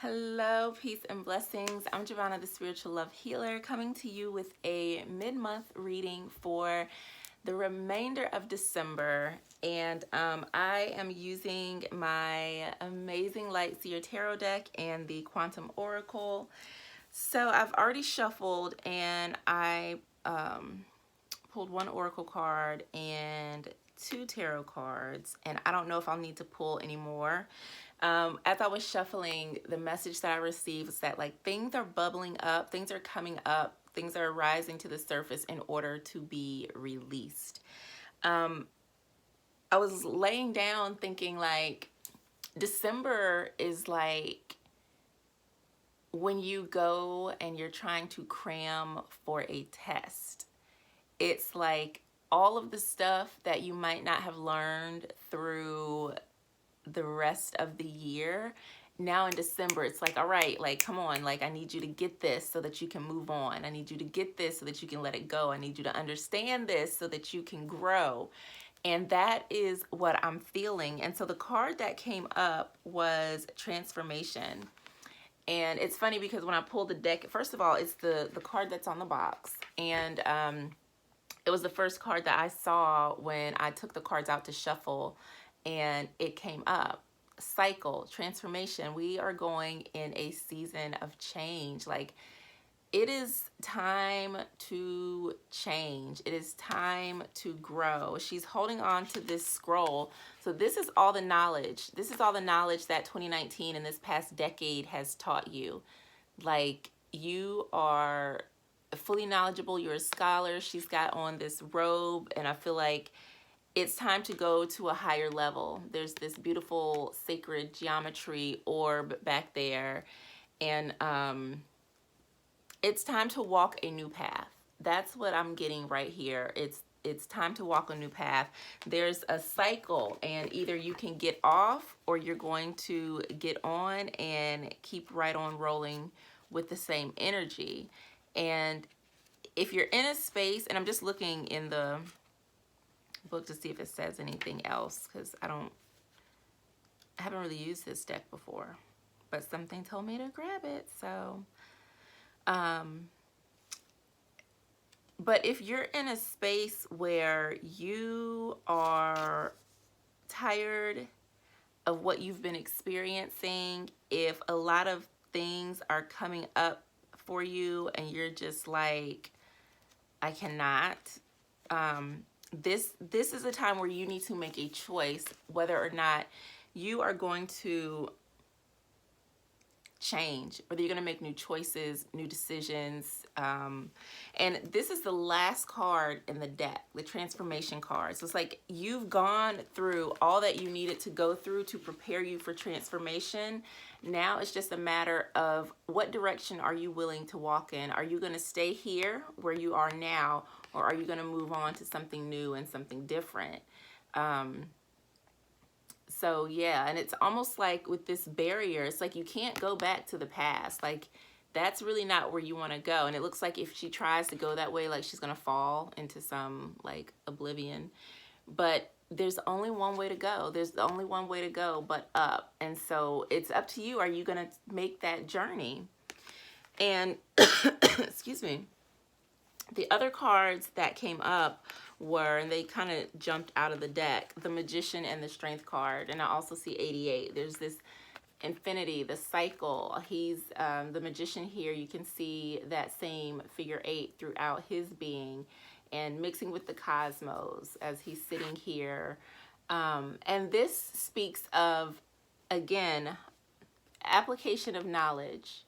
Hello, peace and blessings. I'm Jovhannah, the spiritual love healer, coming to you with a mid-month reading for the remainder of December. And I am using my amazing Light Seer Tarot deck and the Quantum Oracle. So I've already shuffled and I pulled one Oracle card and two tarot cards, and I don't know if I'll need to pull any more. As I was shuffling, the message that I received was that like things are bubbling up, things are coming up, things are rising to the surface in order to be released. I was laying down thinking like December is like when you go and you're trying to cram for a test. It's like all of the stuff that you might not have learned through the rest of the year. Now in December, it's like, all right, like, come on, like, I need you to get this so that you can move on. I need you to get this so that you can let it go. I need you to understand this so that you can grow. And that is what I'm feeling. And so the card that came up was transformation. And it's funny because when I pulled the deck, first of all, it's the card that's on the box. And it was the first card that I saw when I took the cards out to shuffle, and it came up. Cycle, transformation. We are going in a season of change. Like, it is time to change. It is time to grow. She's holding on to this scroll. So this is all the knowledge. This is all the knowledge that 2019 and this past decade has taught you. Like, you are fully knowledgeable. You're a scholar. She's got on this robe, and I feel like it's time to go to a higher level. There's this beautiful sacred geometry orb back there, and it's time to walk a new path. That's what I'm getting right here. It's time to walk a new path. There's a cycle, and either you can get off or you're going to get on and keep right on rolling with the same energy. And if you're in a space, and I'm just looking in the book to see if it says anything else, because I haven't really used this deck before, but something told me to grab it. So but if you're in a space where you are tired of what you've been experiencing, if a lot of things are coming up for you and you're just like, I cannot, this is a time where you need to make a choice whether or not you are going to change, whether you're going to make new choices, new decisions. And this is the last card in the deck, the transformation card. So it's like you've gone through all that you needed to go through to prepare you for transformation. Now it's just a matter of what direction are you willing to walk in? Are you going to stay here where you are now, or are you going to move on to something new and something different? So yeah, and it's almost like with this barrier, it's like you can't go back to the past. Like, that's really not where you want to go. And it looks like if she tries to go that way, like she's going to fall into some like oblivion. But there's only one way to go. There's only one way to go but up. And so it's up to you. Are you going to make that journey? And excuse me. The other cards that came up were, and they kind of jumped out of the deck, the Magician and the Strength card. And I also see 88. There's this infinity, the cycle. He's the Magician here. You can see that same figure 8 throughout his being and mixing with the cosmos as he's sitting here. And this speaks of, again, application of knowledge.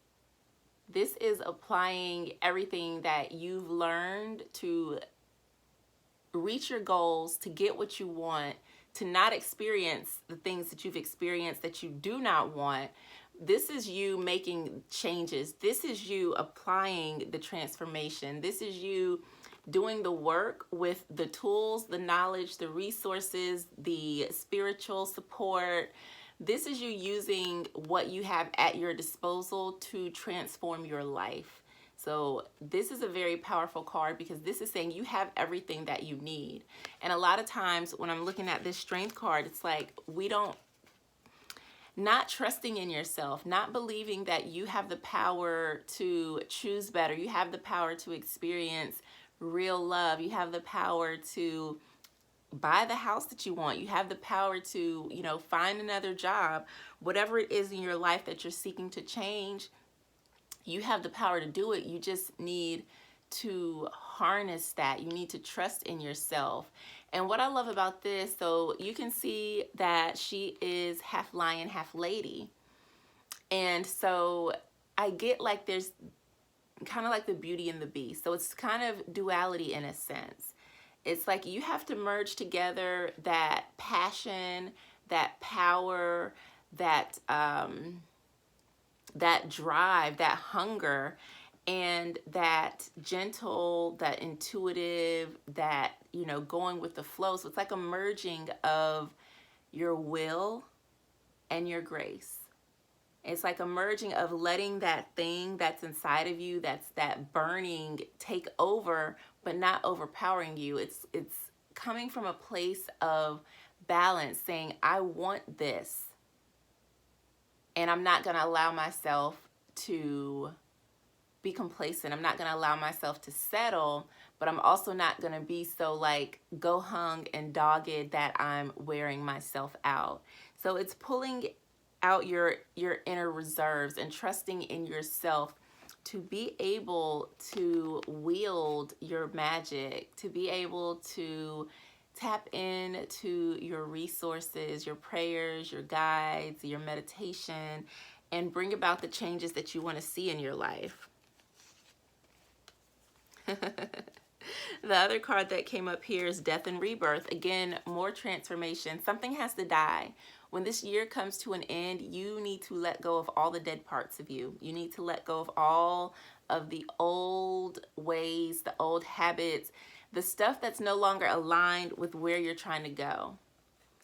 This is applying everything that you've learned to reach your goals, to get what you want, to not experience the things that you've experienced that you do not want. This is you making changes. This is you applying the transformation. This is you doing the work with the tools, the knowledge, the resources, the spiritual support. This is you using what you have at your disposal to transform your life. So this is a very powerful card because this is saying you have everything that you need. And a lot of times when I'm looking at this Strength card, it's like we don't, not trusting in yourself, not believing that you have the power to choose better. You have the power to experience real love. You have the power to buy the house that you want. You have the power to, find another job. Whatever it is in your life that you're seeking to change, you have the power to do it. You just need to harness that. You need to trust in yourself. And what I love about this, so you can see that she is half lion, half lady. And so I get like there's kind of like the beauty and the beast. So it's kind of duality in a sense. It's like you have to merge together that passion, that power, that that drive, that hunger, and that gentle, that intuitive, that, going with the flow. So it's like a merging of your will and your grace. It's like a merging of letting that thing that's inside of you, that's that burning, take over, but not overpowering you. It's coming from a place of balance, saying, I want this. And I'm not going to allow myself to be complacent. I'm not going to allow myself to settle, but I'm also not going to be so like go hung and dogged that I'm wearing myself out. So it's pulling out your inner reserves and trusting in yourself to be able to wield your magic, to be able to tap into your resources, your prayers, your guides, your meditation, and bring about the changes that you want to see in your life. The other card that came up here is Death and Rebirth. Again, more transformation. Something has to die. When this year comes to an end, you need to let go of all the dead parts of you. You need to let go of all of the old ways, the old habits, the stuff that's no longer aligned with where you're trying to go.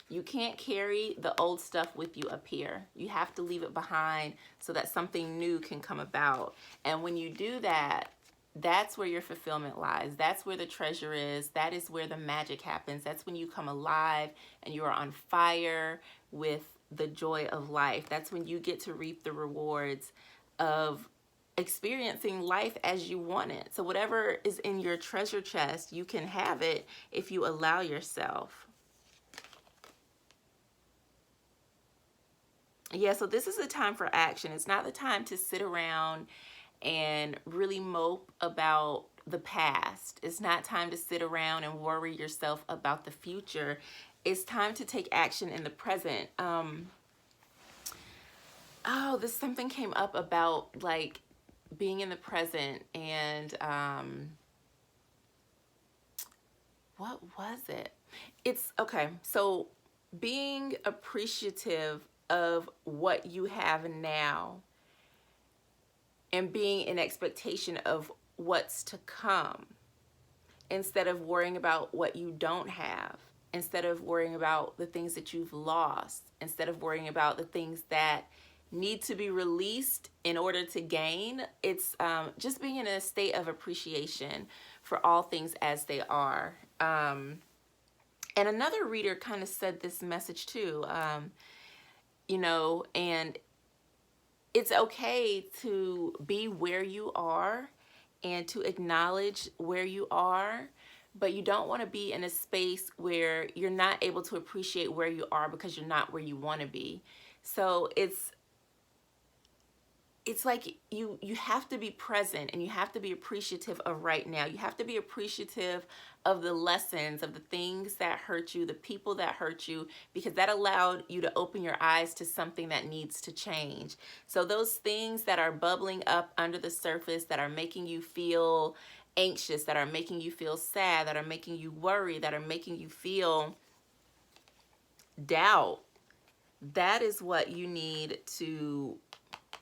You can't carry the old stuff with you up here. You have to leave it behind so that something new can come about. And when you do that, that's where your fulfillment lies. That's where the treasure is. That is where the magic happens. That's when you come alive and you are on fire with the joy of life. That's when you get to reap the rewards of experiencing life as you want it. So whatever is in your treasure chest, you can have it if you allow yourself. Yeah, so this is a time for action. It's not the time to sit around and really mope about the past. It's not time to sit around and worry yourself about the future. It's time to take action in the present. Something came up about like being in the present, and what was it? It's okay. So being appreciative of what you have now and being in expectation of what's to come, instead of worrying about what you don't have, instead of worrying about the things that you've lost, instead of worrying about the things that need to be released in order to gain. It's just being in a state of appreciation for all things as they are. And another reader kind of said this message too, and it's okay to be where you are and to acknowledge where you are, but you don't want to be in a space where you're not able to appreciate where you are because you're not where you want to be. So it's like you have to be present, and you have to be appreciative of right now. You have to be appreciative of the lessons, of the things that hurt you, the people that hurt you, because that allowed you to open your eyes to something that needs to change. So those things that are bubbling up under the surface, that are making you feel anxious, that are making you feel sad, that are making you worry, that are making you feel doubt, that is what you need to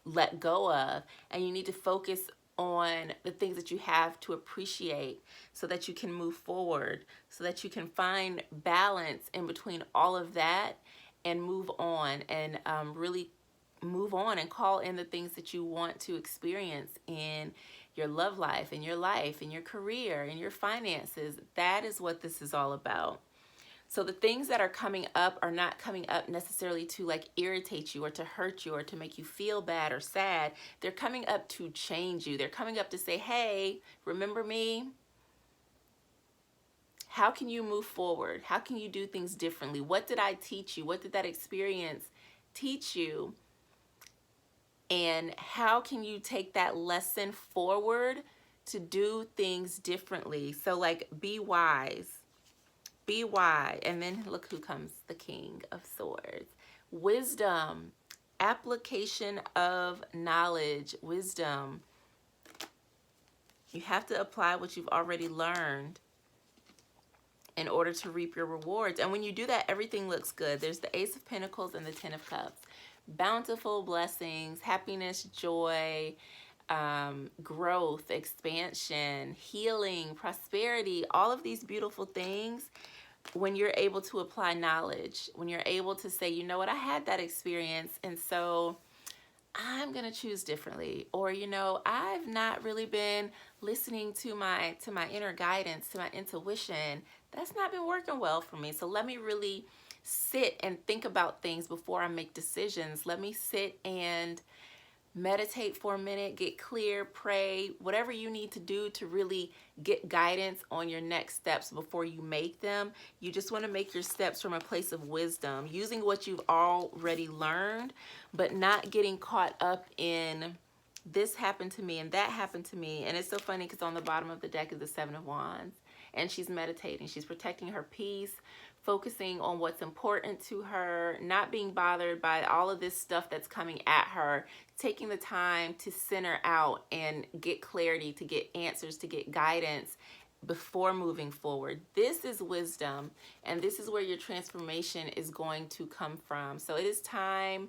let go of, and you need to focus on the things that you have to appreciate so that you can move forward, so that you can find balance in between all of that and move on, and really move on and call in the things that you want to experience in your love life, in your career, in your finances. That is what this is all about. So the things that are coming up are not coming up necessarily to like irritate you or to hurt you or to make you feel bad or sad. They're coming up to change you. They're coming up to say, hey, remember me? How can you move forward? How can you do things differently? What did I teach you? What did that experience teach you? And how can you take that lesson forward to do things differently? So like, be wise. Be wise. And then look who comes, the King of Swords. Wisdom. Application of knowledge. Wisdom. You have to apply what you've already learned in order to reap your rewards. And when you do that, everything looks good. There's the Ace of Pentacles and the Ten of Cups. Bountiful blessings, happiness, joy, growth, expansion, healing, prosperity, all of these beautiful things. When you're able to apply knowledge, when you're able to say, you know what, I had that experience, and so I'm gonna choose differently. Or, you know, I've not really been listening to my inner guidance, to my intuition. That's not been working well for me. So let me really sit and think about things before I make decisions. Let me sit and meditate for a minute, get clear, pray, whatever you need to do to really get guidance on your next steps before you make them. You just want to make your steps from a place of wisdom, using what you've already learned, but not getting caught up in this happened to me and that happened to me. And it's so funny because on the bottom of the deck is the Seven of Wands, and she's meditating. She's protecting her peace, focusing on what's important to her, not being bothered by all of this stuff that's coming at her, taking the time to center out and get clarity, to get answers, to get guidance before moving forward. This is wisdom, and this is where your transformation is going to come from. So it is time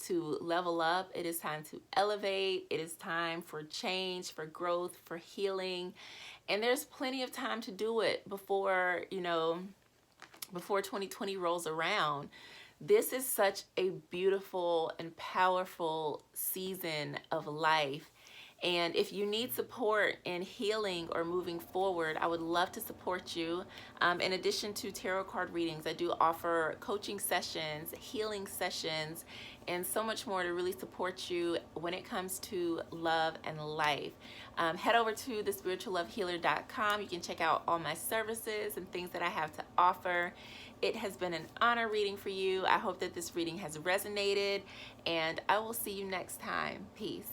to level up. It is time to elevate. It is time for change, for growth, for healing. And there's plenty of time to do it before, you know, before 2020 rolls around. This is such a beautiful and powerful season of life. And if you need support in healing or moving forward, I would love to support you. In addition to tarot card readings, I do offer coaching sessions, healing sessions, and so much more to really support you when it comes to love and life. Head over to thespirituallovehealer.com. You can check out all my services and things that I have to offer. It has been an honor reading for you. I hope that this reading has resonated, and I will see you next time. Peace.